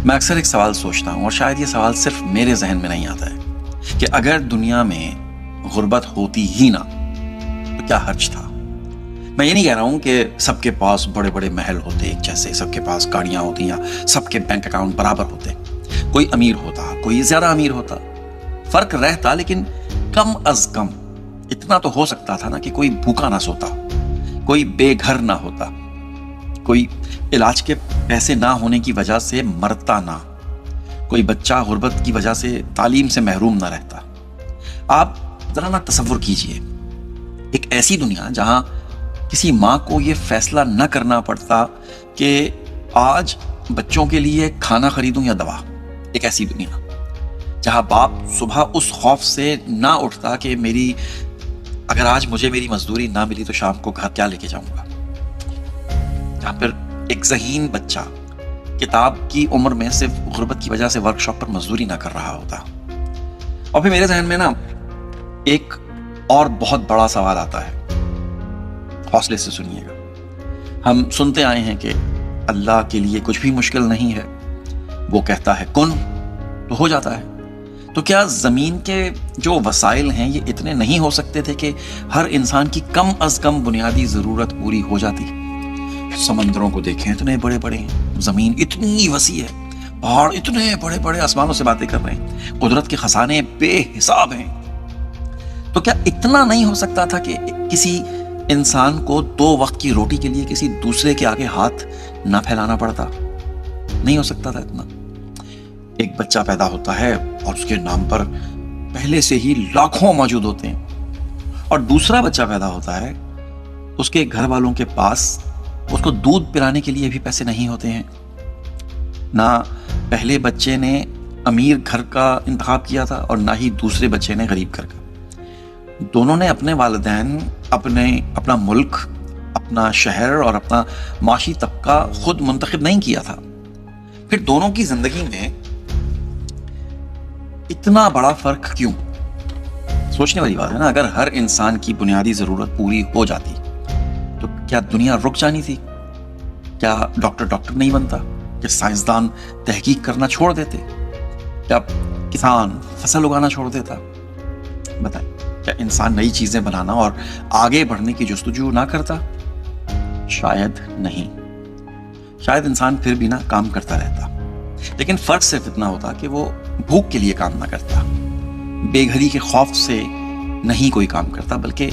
میں اکثر ایک سوال سوچتا ہوں، اور شاید یہ سوال صرف میرے ذہن میں نہیں آتا ہے، کہ اگر دنیا میں غربت ہوتی ہی نہ تو کیا حرج تھا؟ میں یہ نہیں کہہ رہا ہوں کہ سب کے پاس بڑے بڑے محل ہوتے ایک جیسے، سب کے پاس گاڑیاں ہوتی یا سب کے بینک اکاؤنٹ برابر ہوتے، کوئی امیر ہوتا، کوئی زیادہ امیر ہوتا، فرق رہتا، لیکن کم از کم اتنا تو ہو سکتا تھا نا کہ کوئی بھوکا نہ سوتا، کوئی بے گھر نہ ہوتا، کوئی علاج کے پیسے نہ ہونے کی وجہ سے مرتا نہ، کوئی بچہ غربت کی وجہ سے تعلیم سے محروم نہ رہتا۔ آپ ذرا نہ تصور کیجئے ایک ایسی دنیا جہاں کسی ماں کو یہ فیصلہ نہ کرنا پڑتا کہ آج بچوں کے لیے کھانا خریدوں یا دوا، ایک ایسی دنیا جہاں باپ صبح اس خوف سے نہ اٹھتا کہ اگر آج مجھے میری مزدوری نہ ملی تو شام کو گھر کیا لے کے جاؤں گا، جہاں پر ایک ذہین بچہ کتاب کی عمر میں صرف غربت کی وجہ سے ورک شاپ پر مزدوری نہ کر رہا ہوتا۔ اور پھر میرے ذہن میں نا ایک اور بہت بڑا سوال آتا ہے، حوصلے سے سنیے گا۔ ہم سنتے آئے ہیں کہ اللہ کے لیے کچھ بھی مشکل نہیں ہے، وہ کہتا ہے کن تو ہو جاتا ہے۔ تو کیا زمین کے جو وسائل ہیں یہ اتنے نہیں ہو سکتے تھے کہ ہر انسان کی کم از کم بنیادی ضرورت پوری ہو جاتی؟ سمندروں کو دیکھیں، اتنے بڑے بڑے ہیں، زمین اتنی وسیع ہے، پہاڑ اتنے بڑے بڑے، آسمانوں سے باتیں کر رہے ہیں، قدرت کے خزانے بے حساب ہیں۔ تو کیا اتنا نہیں ہو سکتا تھا کہ کسی انسان کو 2 وقت کی روٹی کے لیے کسی دوسرے کے آگے ہاتھ نہ پھیلانا پڑتا؟ نہیں ہو سکتا تھا اتنا؟ ایک بچہ پیدا ہوتا ہے اور اس کے نام پر پہلے سے ہی لاکھوں موجود ہوتے ہیں، اور دوسرا بچہ پیدا ہوتا ہے، اس کے گھر والوں کے پاس اس کو دودھ پلانے کے لیے بھی پیسے نہیں ہوتے ہیں۔ نہ پہلے بچے نے امیر گھر کا انتخاب کیا تھا اور نہ ہی دوسرے بچے نے غریب گھر کا۔ دونوں نے اپنے والدین، اپنا ملک، اپنا شہر اور اپنا معاشی طبقہ خود منتخب نہیں کیا تھا۔ پھر دونوں کی زندگی میں اتنا بڑا فرق کیوں؟ سوچنے والی بات ہے نا۔ اگر ہر انسان کی بنیادی ضرورت پوری ہو جاتی تو کیا دنیا رک جانی تھی؟ کیا ڈاکٹر نہیں بنتا؟ کیا سائنسدان تحقیق کرنا چھوڑ دیتے؟ کیا کسان فصل اگانا چھوڑ دیتا؟ بتائیں، کیا انسان نئی چیزیں بنانا اور آگے بڑھنے کی جستجو نہ کرتا؟ شاید نہیں۔ شاید انسان پھر بھی نہ کام کرتا رہتا، لیکن فرق صرف اتنا ہوتا کہ وہ بھوک کے لیے کام نہ کرتا، بے گھری کے خوف سے نہیں کوئی کام کرتا، بلکہ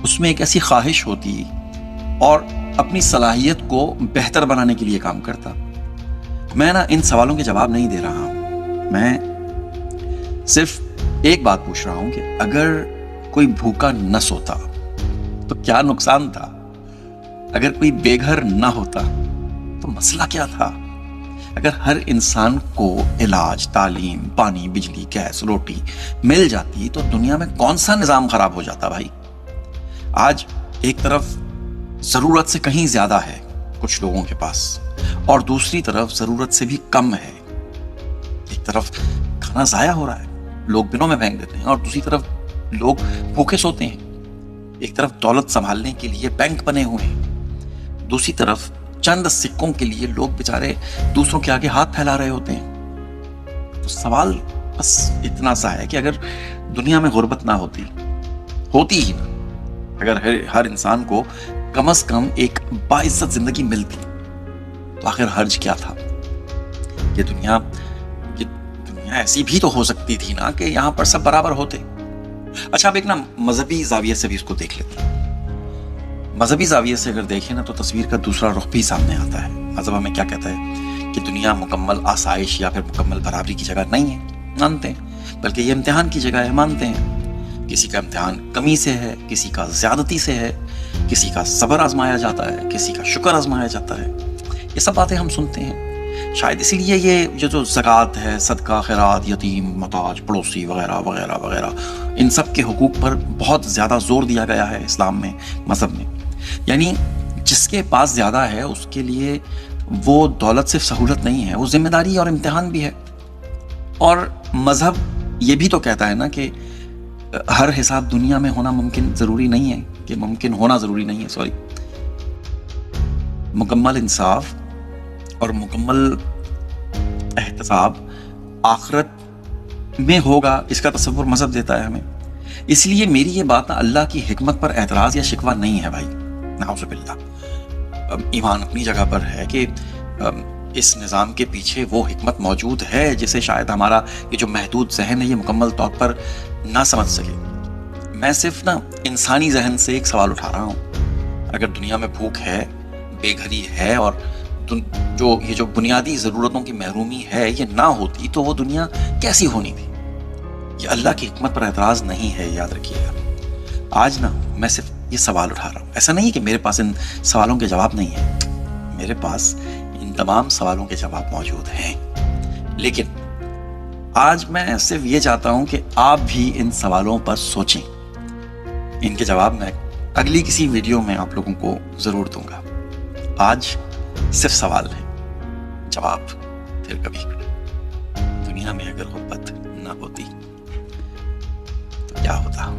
اس میں ایک ایسی خواہش ہوتی اور اپنی صلاحیت کو بہتر بنانے کے لیے کام کرتا۔ میں نا ان سوالوں کے جواب نہیں دے رہا ہوں، میں صرف ایک بات پوچھ رہا ہوں کہ اگر کوئی بھوکا نہ سوتا تو کیا نقصان تھا؟ اگر کوئی بے گھر نہ ہوتا تو مسئلہ کیا تھا؟ اگر ہر انسان کو علاج، تعلیم، پانی، بجلی، گیس، روٹی مل جاتی تو دنیا میں کون سا نظام خراب ہو جاتا بھائی؟ آج ایک طرف ضرورت سے کہیں زیادہ ہے کچھ لوگوں کے پاس، اور دوسری طرف ضرورت سے بھی کم ہے۔ ایک طرف کھانا ضائع ہو رہا ہے، لوگ بنوں میں پھینک دیتے ہیں، اور دوسری طرف لوگ بھوکے سوتے ہیں۔ ایک طرف دولت سنبھالنے کے لیے بینک بنے ہوئے ہیں، دوسری طرف چند سکوں کے لیے لوگ بیچارے دوسروں کے آگے ہاتھ پھیلا رہے ہوتے ہیں۔ تو سوال بس اتنا سا ہے کہ اگر دنیا میں غربت نہ ہوتی ہی نہ، اگر ہر انسان کو کم از کم ایک باعزت زندگی ملتی تو آخر حرج کیا تھا؟ یہ دنیا ایسی بھی تو ہو سکتی تھی نا کہ یہاں پر سب برابر ہوتے۔ اچھا، اب ایک نا مذہبی زاویے سے بھی اس کو دیکھ لیتے ہیں۔ مذہبی زاویے سے اگر دیکھیں نا تو تصویر کا دوسرا رخ بھی سامنے آتا ہے۔ مذہب ہمیں کیا کہتا ہے کہ دنیا مکمل آسائش یا پھر مکمل برابری کی جگہ نہیں ہے، مانتے ہیں، بلکہ یہ امتحان کی جگہ ہے، مانتے ہیں۔ کسی کا امتحان کمی سے ہے، کسی کا زیادتی سے ہے، کسی کا صبر آزمایا جاتا ہے، کسی کا شکر آزمایا جاتا ہے۔ یہ سب باتیں ہم سنتے ہیں۔ شاید اسی لیے یہ جو زکوٰۃ ہے، صدقہ، خیرات، یتیم، محتاج، پڑوسی وغیرہ وغیرہ وغیرہ، ان سب کے حقوق پر بہت زیادہ زور دیا گیا ہے اسلام میں، مذہب میں۔ یعنی جس کے پاس زیادہ ہے اس کے لیے وہ دولت صرف سہولت نہیں ہے، وہ ذمہ داری اور امتحان بھی ہے۔ اور مذہب یہ بھی تو کہتا ہے نا کہ ہر حساب دنیا میں ہونا ممکن ضروری نہیں ہے، کہ ممکن ہونا ضروری نہیں ہے، مکمل انصاف اور مکمل احتساب آخرت میں ہوگا، اس کا تصور مذہب دیتا ہے ہمیں. اس لیے میری یہ بات اللہ کی حکمت پر اعتراض یا شکوہ نہیں ہے بھائی، نعوذ باللہ. ایمان اپنی جگہ پر ہے کہ اس نظام کے پیچھے وہ حکمت موجود ہے جسے شاید ہمارا یہ جو محدود ذہن ہے یہ مکمل طور پر نہ سمجھ سکے. میں صرف انسانی ذہن سے ایک سوال اٹھا رہا ہوں. اگر دنیا میں بھوک ہے، بے گھری ہے، اور یہ جو بنیادی ضرورتوں کی محرومی ہے یہ نہ ہوتی تو وہ دنیا کیسی ہونی تھی؟ یہ اللہ کی حکمت پر اعتراض نہیں ہے، یاد رکھیے گا. آج میں صرف یہ سوال اٹھا رہا ہوں. ایسا نہیں کہ میرے پاس ان سوالوں کے جواب نہیں ہیں، میرے پاس ان تمام سوالوں کے جواب موجود ہیں. لیکن آج میں صرف یہ چاہتا ہوں کہ آپ بھی ان سوالوں پر سوچیں. ان کے جواب میں اگلی کسی ویڈیو میں آپ لوگوں کو ضرور دوں گا. آج صرف سوال ہے، جواب پھر کبھی. دنیا میں اگر غربت نہ ہوتی تو کیا ہوتا؟